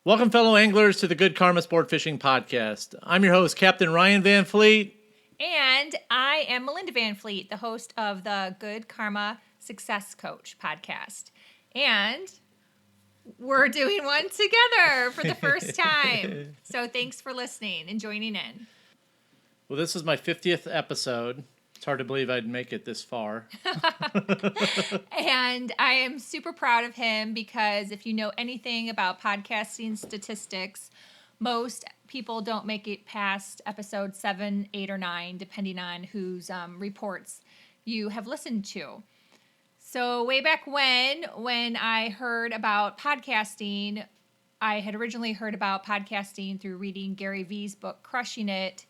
Welcome, fellow anglers, to the Good Karma Sport Fishing Podcast. I'm your host, Captain Ryan Van Fleet. And I am Melinda Van Fleet, the host of the Good Karma Success Coach podcast. And we're doing one together for the first time. So thanks for listening and joining in. Well, this is my 50th episode. It's hard to believe I'd make it this far. And I am super proud of him because if you know anything about podcasting statistics, most people don't make it past episode 7, 8, or 9, depending on whose reports you have listened to. So way back when I heard about podcasting, I had originally heard about podcasting through reading Gary Vee's book, Crushing It.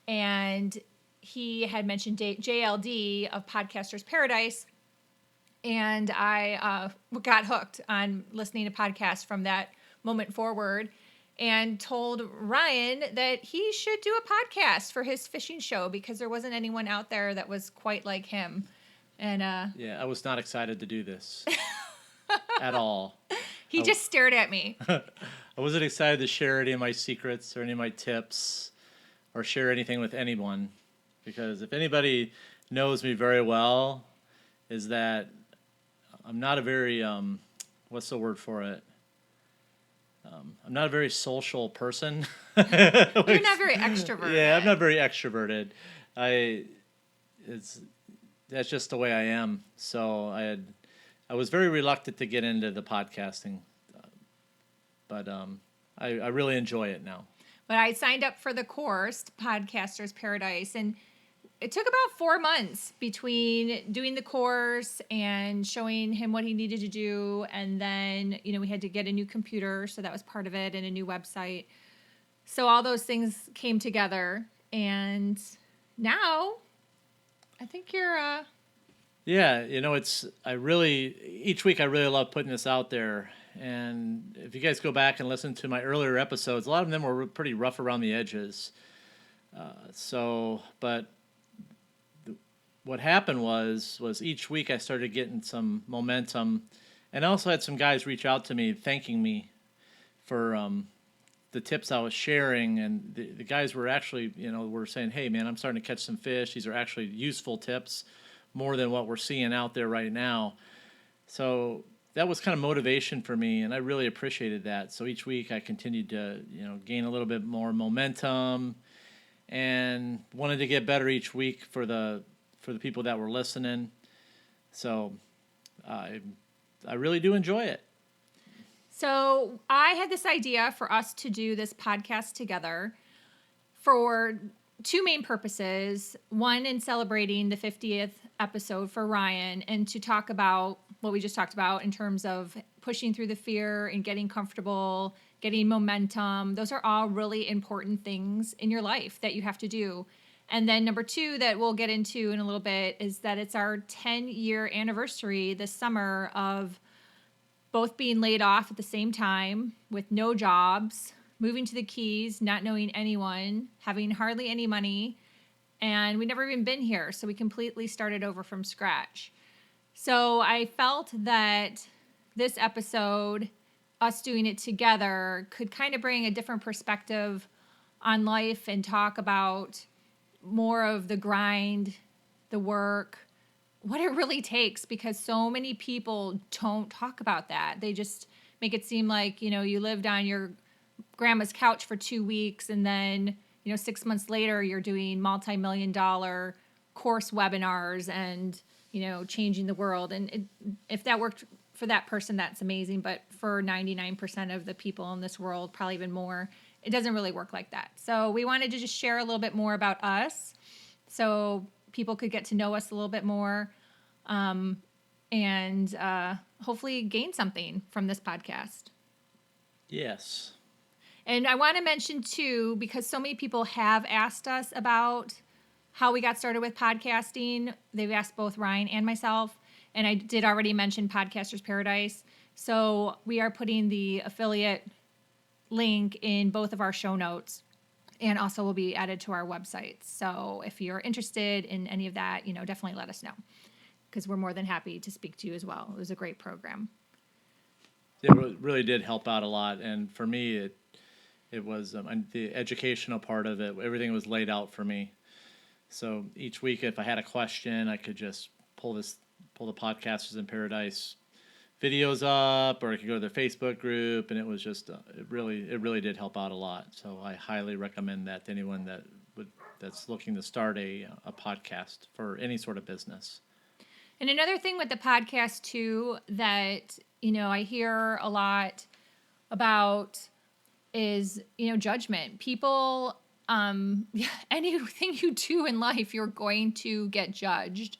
And he had mentioned JLD of Podcaster's Paradise. And I got hooked on listening to podcasts from that moment forward and told Ryan that he should do a podcast for his fishing show because there wasn't anyone out there that was quite like him. And Yeah, I was not excited to do this at all. He just stared at me. I wasn't excited to share any of my secrets or any of my tips or share anything with anyone because if anybody knows me very well, is that I'm not a very, what's the word for it? I'm not a very social person. You're not very extroverted. Yeah, I'm not very extroverted. That's just the way I am. So I was very reluctant to get into the podcasting, but I really enjoy it now. But I signed up for the course, Podcaster's Paradise, and it took about 4 months between doing the course and showing him what he needed to do. And then, we had to get a new computer, so that was part of it, and a new website. So all those things came together. And now I think you're... Yeah, each week I really love putting this out there. And if you guys go back and listen to my earlier episodes, a lot of them were pretty rough around the edges. But what happened was each week I started getting some momentum, and I also had some guys reach out to me thanking me for the tips I was sharing, and the guys were actually, were saying, hey, man, I'm starting to catch some fish. These are actually useful tips, more than what we're seeing out there right now. So that was kind of motivation for me, and I really appreciated that. So each week I continued to, gain a little bit more momentum and wanted to get better each week for the people that were listening. So I really do enjoy it. So I had this idea for us to do this podcast together for two main purposes. One, in celebrating the 50th episode for Ryan, and to talk about what we just talked about in terms of pushing through the fear and getting comfortable, getting momentum. Those are all really important things in your life that you have to do. And then number two that we'll get into in a little bit is that it's our 10-year anniversary this summer of both being laid off at the same time with no jobs, moving to the Keys, not knowing anyone, having hardly any money, and we'd never even been here. So we completely started over from scratch. So I felt that this episode, us doing it together, could kind of bring a different perspective on life and talk about more of the grind, the work, what it really takes, because so many people don't talk about that. They just make it seem like, you lived on your grandma's couch for 2 weeks and then, 6 months later you're doing multi-million-dollar course webinars and, changing the world. And if that worked for that person, that's amazing. But for 99% of the people in this world, probably even more, it doesn't really work like that. So we wanted to just share a little bit more about us so people could get to know us a little bit more, and hopefully gain something from this podcast. Yes. And I want to mention, too, because so many people have asked us about how we got started with podcasting. They've asked both Ryan and myself, and I did already mention Podcaster's Paradise. So we are putting the affiliate link in both of our show notes, and also will be added to our website. So if you're interested in any of that, definitely let us know, because we're more than happy to speak to you as well. It was a great program. really did help out a lot. And for me, it was the educational part of it. Everything was laid out for me. So each week, if I had a question, I could just pull the Podcasters in Paradise videos up, or I could go to their Facebook group, and it was just it really did help out a lot. So I highly recommend that to anyone that's looking to start a podcast for any sort of business. And another thing with the podcast too that I hear a lot about is judgment. People, anything you do in life, you're going to get judged.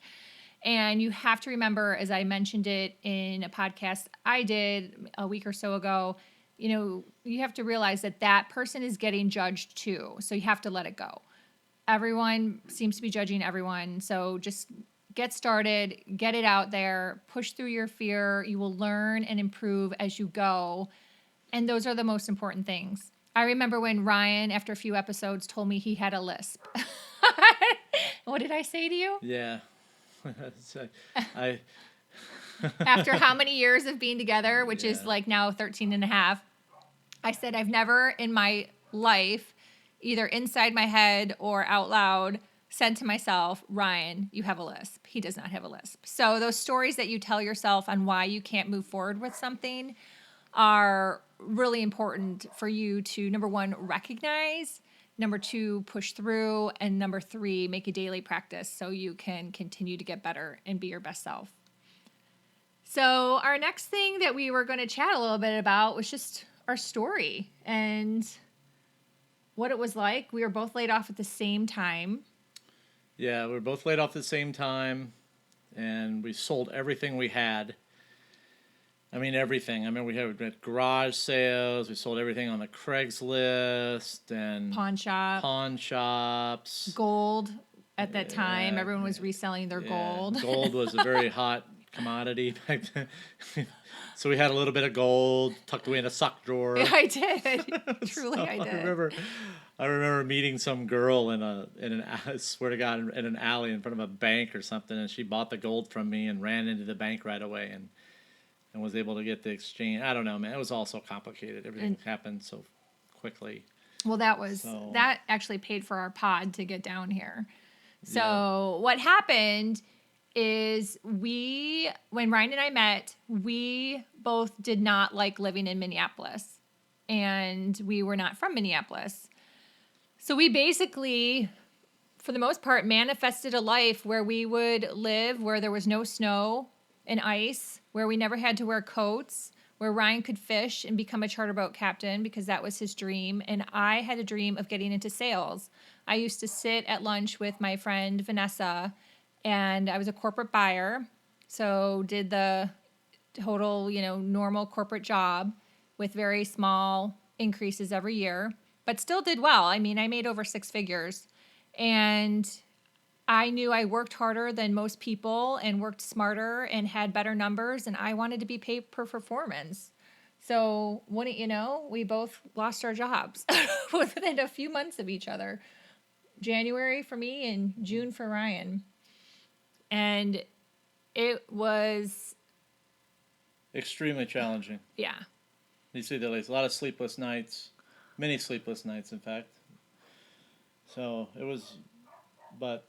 And you have to remember, as I mentioned it in a podcast I did a week or so ago, you have to realize that person is getting judged too. So you have to let it go. Everyone seems to be judging everyone. So just get started, get it out there, push through your fear. You will learn and improve as you go. And those are the most important things. I remember when Ryan, after a few episodes, told me he had a lisp. What did I say to you? Yeah. So, After how many years of being together, which is like now 13 and a half, I said, I've never in my life, either inside my head or out loud, said to myself, Ryan, you have a lisp. He does not have a lisp. So those stories that you tell yourself on why you can't move forward with something are really important for you to, number one, recognize, number two, push through, and number three, make a daily practice so you can continue to get better and be your best self. So our next thing that we were going to chat a little bit about was just our story and what it was like. We were both laid off at the same time. Yeah, we were both laid off at the same time, and we sold everything we had. I mean, everything. I mean, we had garage sales. We sold everything on the Craigslist and Pawn shops. Gold at that time. Everyone was reselling their gold. Gold was a very hot commodity back then. So we had a little bit of gold tucked away in a sock drawer. Yeah, I did. Truly, I did. I remember meeting some girl I swear to God, in an alley in front of a bank or something, and she bought the gold from me and ran into the bank right away and was able to get the exchange. I don't know, man. It was all so complicated. Everything happened so quickly. Well, that actually paid for our pod to get down here. So what happened is when Ryan and I met, we both did not like living in Minneapolis, and we were not from Minneapolis. So we basically, for the most part, manifested a life where we would live where there was no snow and ice, where we never had to wear coats, where Ryan could fish and become a charter boat captain because that was his dream. And I had a dream of getting into sales. I used to sit at lunch with my friend Vanessa, and I was a corporate buyer. So did the total, normal corporate job with very small increases every year, but still did well. I mean, I made over 6 figures, and I knew I worked harder than most people and worked smarter and had better numbers, and I wanted to be paid per performance. So wouldn't you know, we both lost our jobs within a few months of each other. January for me and June for Ryan. And it was extremely challenging. Yeah. You see, there's a lot of sleepless nights, many sleepless nights, in fact. So it was, but.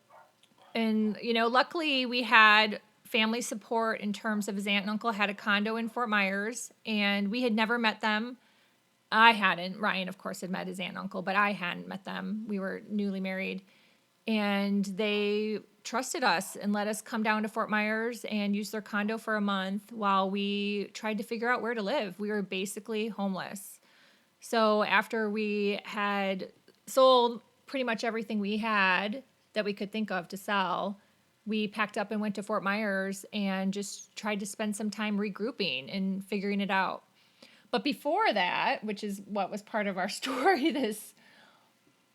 And, luckily we had family support in terms of his aunt and uncle had a condo in Fort Myers, and we had never met them. I hadn't. Ryan, of course, had met his aunt and uncle, but I hadn't met them. We were newly married. And they trusted us and let us come down to Fort Myers and use their condo for a month while we tried to figure out where to live. We were basically homeless. So after we had sold pretty much everything we had that we could think of to sell, we packed up and went to Fort Myers and just tried to spend some time regrouping and figuring it out. But before that, which is what was part of our story this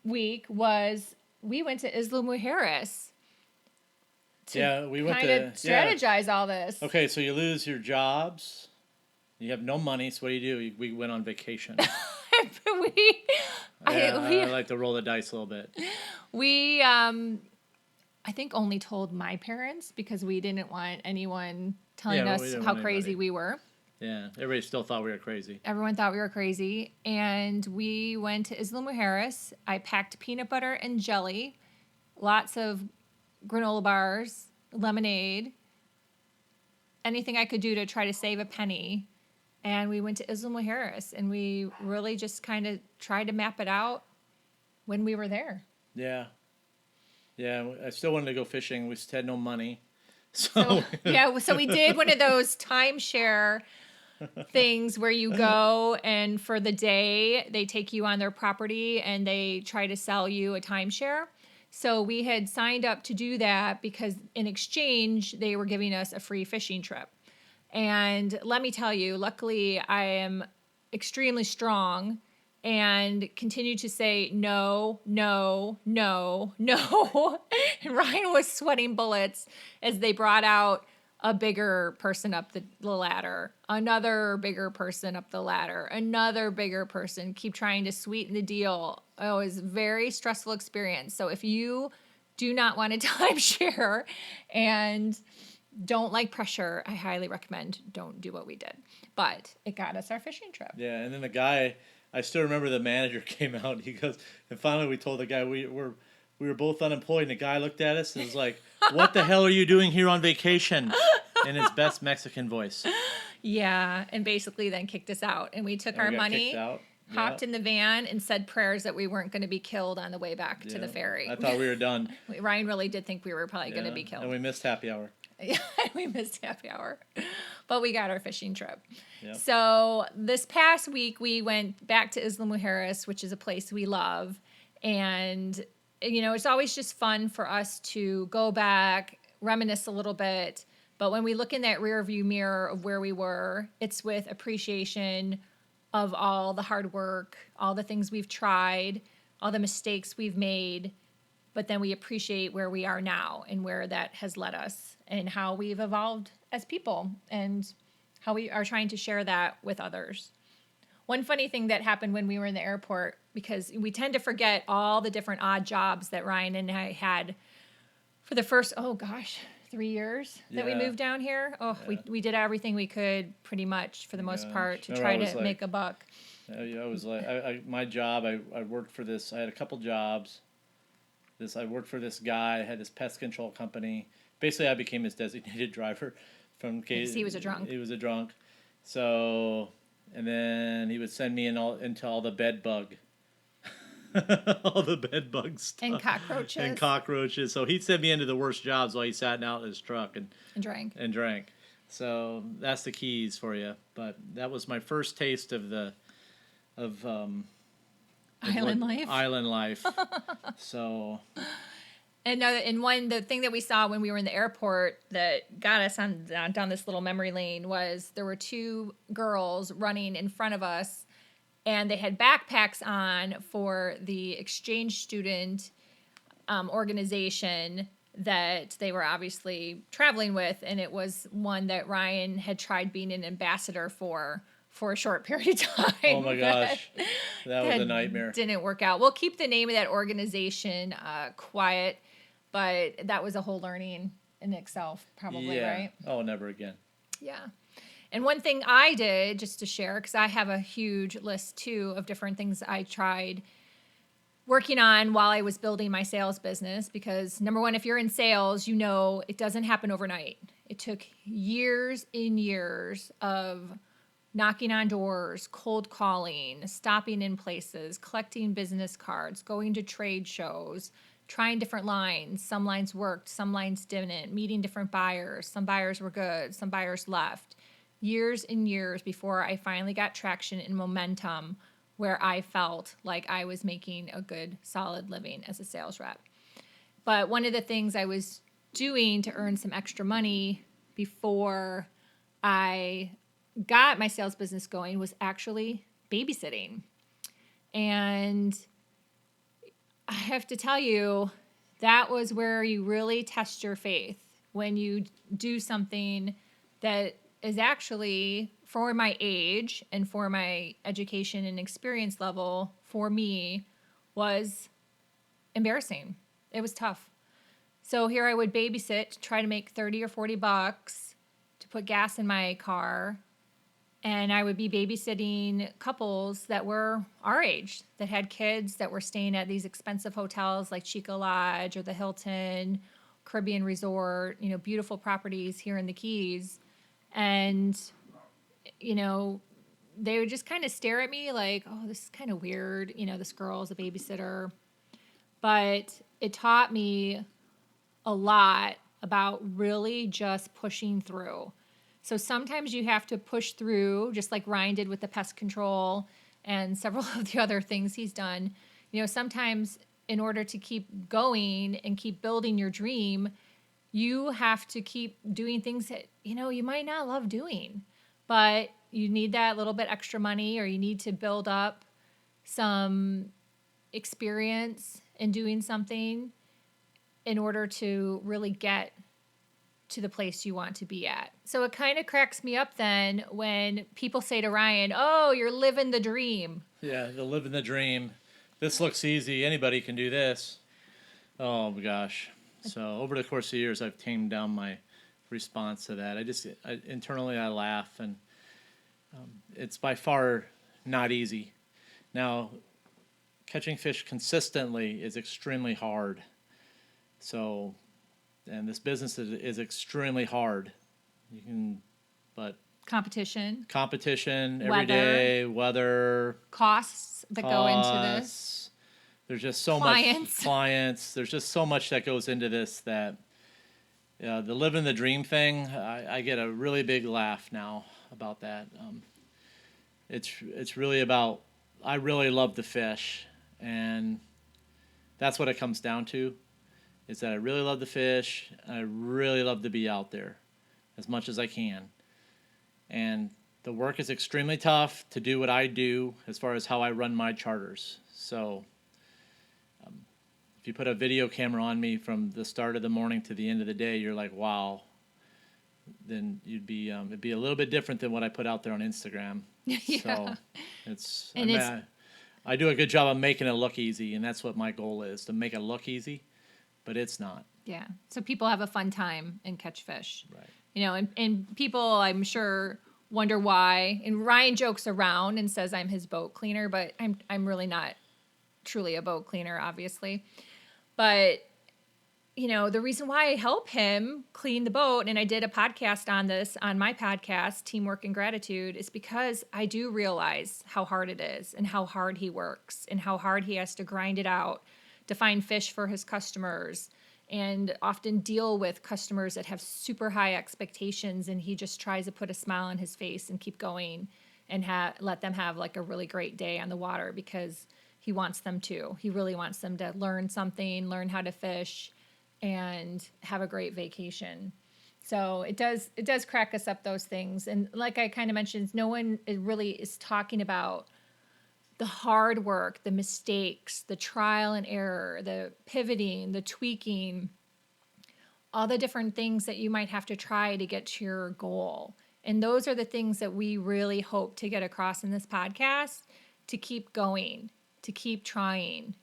week, was we went to Isla Mujeres to we went kind of strategize all this. Okay, so you lose your jobs. You have no money, so what do? We went on vacation. I like to roll the dice a little bit. We, I think, only told my parents because we didn't want anyone telling us how crazy we were. Yeah, everybody still thought we were crazy. Everyone thought we were crazy. And we went to Isla Mujeres. I packed peanut butter and jelly, lots of granola bars, lemonade, anything I could do to try to save a penny. And we went to Isla Mujeres, and we really just kind of tried to map it out when we were there. Yeah. Yeah, I still wanted to go fishing. We just had no money. So yeah, so we did one of those timeshare things where you go and for the day they take you on their property and they try to sell you a timeshare. So we had signed up to do that because in exchange they were giving us a free fishing trip. And let me tell you, luckily I am extremely strong and continue to say no, no, no, no. And Ryan was sweating bullets as they brought out a bigger person up the ladder, another bigger person up the ladder, another bigger person, keep trying to sweeten the deal. Oh, it was a very stressful experience. So if you do not want a timeshare and don't like pressure, I highly recommend don't do what we did. But it got us our fishing trip. Yeah, and then the guy, I still remember the manager came out and he goes, and finally we told the guy we were both unemployed, and the guy looked at us and was like, "What the hell are you doing here on vacation?" In his best Mexican voice. Yeah, and basically then kicked us out. And we took And our we got money, kicked out. hopped in the van, and said prayers that we weren't going to be killed on the way back to the ferry. I thought we were done. Ryan really did think we were probably going to be killed. And we missed happy hour. Yeah, we missed happy hour. But we got our fishing trip. Yep. So this past week, we went back to Isla Mujeres, which is a place we love. And, you know, it's always just fun for us to go back, reminisce a little bit. But when we look in that rear view mirror of where we were, it's with appreciation of all the hard work, all the things we've tried, all the mistakes we've made. But then we appreciate where we are now and where that has led us and how we've evolved as people and how we are trying to share that with others. One funny thing that happened when we were in the airport, because we tend to forget all the different odd jobs that Ryan and I had for the first, 3 years that we moved down here. We did everything we could pretty much for the most part to try to make a buck. I was like, my job, I worked for this, I had a couple jobs. I worked for this guy, I had this pest control company. Basically, I became his designated driver from case Because he was a drunk. He was a drunk. So, and then he would send me into all the bed bug. All the bed bug stuff. And cockroaches. And cockroaches. So he'd send me into the worst jobs while he sat out in his truck and drank. So that's the keys for you. But that was my first taste of Island life. Island life. So. And the thing that we saw when we were in the airport that got us down this little memory lane was there were two girls running in front of us, and they had backpacks on for the exchange student organization that they were obviously traveling with, and it was one that Ryan had tried being an ambassador for a short period of time. Oh my gosh, that was a nightmare. Didn't work out. We'll keep the name of that organization quiet, but that was a whole learning in itself, probably, right? Oh, never again. Yeah. And one thing I did, just to share, because I have a huge list too of different things I tried working on while I was building my sales business, because number one, if you're in sales, you know it doesn't happen overnight. It took years and years of knocking on doors, cold calling, stopping in places, collecting business cards, going to trade shows, trying different lines. Some lines worked, some lines didn't, meeting different buyers. Some buyers were good, some buyers left. Years and years before I finally got traction and momentum where I felt like I was making a good, solid living as a sales rep. But one of the things I was doing to earn some extra money before I got my sales business going was actually babysitting. And I have to tell you, that was where you really test your faith, when you do something that is actually, for my age and for my education and experience level, for me, was embarrassing. It was tough. So here I would babysit to try to make $30 or $40 to put gas in my car, and I would be babysitting couples that were our age, that had kids, that were staying at these expensive hotels like Chico Lodge or the Hilton, Caribbean Resort, beautiful properties here in the Keys. And, you know, they would just kind of stare at me like, oh, this is kind of weird. This girl is a babysitter. But it taught me a lot about really just pushing through. So sometimes you have to push through, just like Ryan did with the pest control and several of the other things he's done. Sometimes in order to keep going and keep building your dream, you have to keep doing things that, you might not love doing, but you need that little bit extra money, or you need to build up some experience in doing something in order to really get to the place you want to be at. So it kind of cracks me up then when people say to Ryan, oh, you're living the dream. Yeah, you're living the dream. This looks easy. Anybody can do this. Oh, my gosh. So over the course of years, I've tamed down my response to that. Internally, I laugh, and it's by far not easy. Now, catching fish consistently is extremely hard. So, and this business is extremely hard. But competition every weather, day, weather, costs that go into this. There's just so much clients. There's just so much that goes into this that the living the dream thing, I get a really big laugh now about that. It's really about, I really love to fish, and that's what it comes down to, is that I really love to fish, and I really love to be out there as much as I can. And the work is extremely tough to do what I do as far as how I run my charters. So if you put a video camera on me from the start of the morning to the end of the day, you're like, wow. Then it'd be a little bit different than what I put out there on Instagram. Yeah. So I do a good job of making it look easy, and that's what my goal is, to make it look easy, but it's not. Yeah. So people have a fun time and catch fish. Right. And people, I'm sure, wonder why. And Ryan jokes around and says I'm his boat cleaner, but I'm really not truly a boat cleaner, obviously. But the reason why I help him clean the boat, and I did a podcast on this on my podcast, Teamwork and Gratitude, is because I do realize how hard it is, and how hard he works, and how hard he has to grind it out to find fish for his customers, and often deal with customers that have super high expectations, and he just tries to put a smile on his face and keep going and let them have like a really great day on the water, because he wants them to. He really wants them to learn something, learn how to fish, and have a great vacation. So it does crack us up, those things. And like I kind of mentioned, no one really is talking about the hard work, the mistakes, the trial and error, the pivoting, the tweaking, all the different things that you might have to try to get to your goal. And those are the things that we really hope to get across in this podcast, to keep going, to keep trying,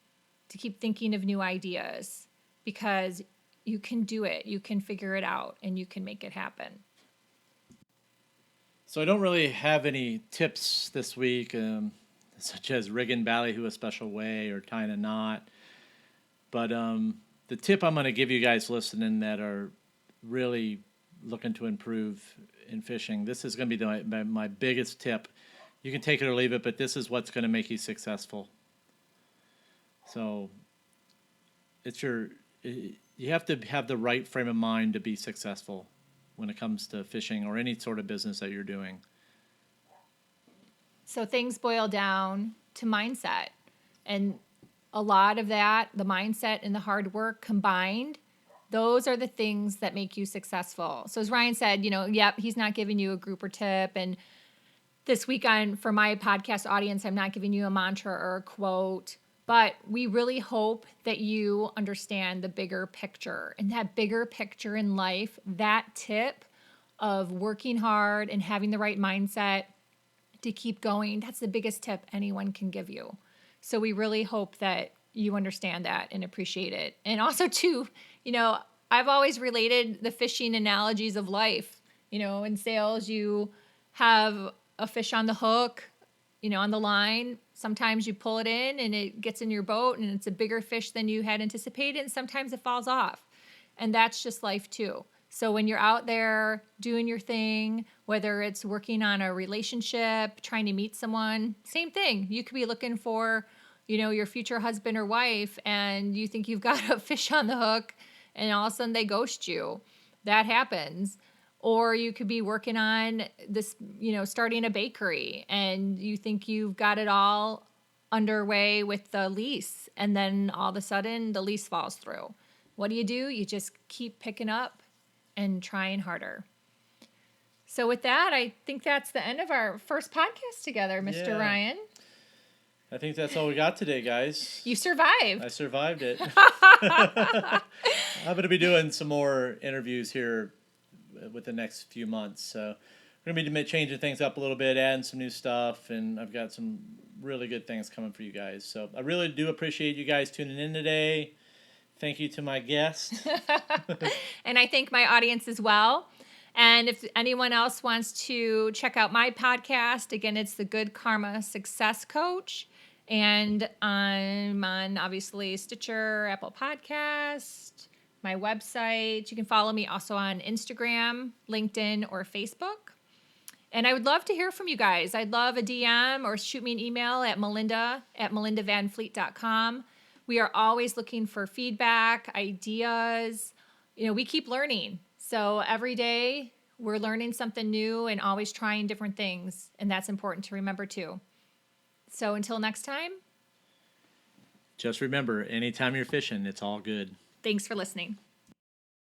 to keep thinking of new ideas, because you can do it, you can figure it out, and you can make it happen. So I don't really have any tips this week, such as rigging ballyhoo a special way or tying a knot. But the tip I'm going to give you guys listening that are really looking to improve in fishing, this is going to be my biggest tip. You can take it or leave it, but this is what's going to make you successful. So you have to have the right frame of mind to be successful when it comes to fishing or any sort of business that you're doing. So things boil down to mindset. And a lot of that, the mindset and the hard work combined, those are the things that make you successful. So as Ryan said, he's not giving you a grouper tip. And this week for my podcast audience, I'm not giving you a mantra or a quote. But we really hope that you understand the bigger picture, and that bigger picture in life, that tip of working hard and having the right mindset to keep going, that's the biggest tip anyone can give you. So we really hope that you understand that and appreciate it. And also too, I've always related the fishing analogies of life. In sales, you have a fish on the hook, on the line. Sometimes you pull it in and it gets in your boat and it's a bigger fish than you had anticipated. And sometimes it falls off. And that's just life too. So when you're out there doing your thing, whether it's working on a relationship, trying to meet someone, same thing. You could be looking for, your future husband or wife, and you think you've got a fish on the hook, and all of a sudden they ghost you. That happens. Or you could be working on this, starting a bakery, and you think you've got it all underway with the lease, and then all of a sudden the lease falls through. What do? You just keep picking up and trying harder. So with that, I think that's the end of our first podcast together, Mr. Yeah. Ryan. I think that's all we got today, guys. You survived. I survived it. I'm going to be doing some more interviews here with the next few months. So we're going to be changing things up a little bit, adding some new stuff, and I've got some really good things coming for you guys. So I really do appreciate you guys tuning in today. Thank you to my guest. And I thank my audience as well. And if anyone else wants to check out my podcast, again, it's the Good Karma Success Coach. And I'm on, obviously, Stitcher, Apple Podcast, my website. You can follow me also on Instagram, LinkedIn, or Facebook. And I would love to hear from you guys. I'd love a DM or shoot me an email at melinda@melindavanfleet.com. We are always looking for feedback, ideas. We keep learning. So every day we're learning something new and always trying different things. And that's important to remember too. So until next time. Just remember, anytime you're fishing, it's all good. Thanks for listening.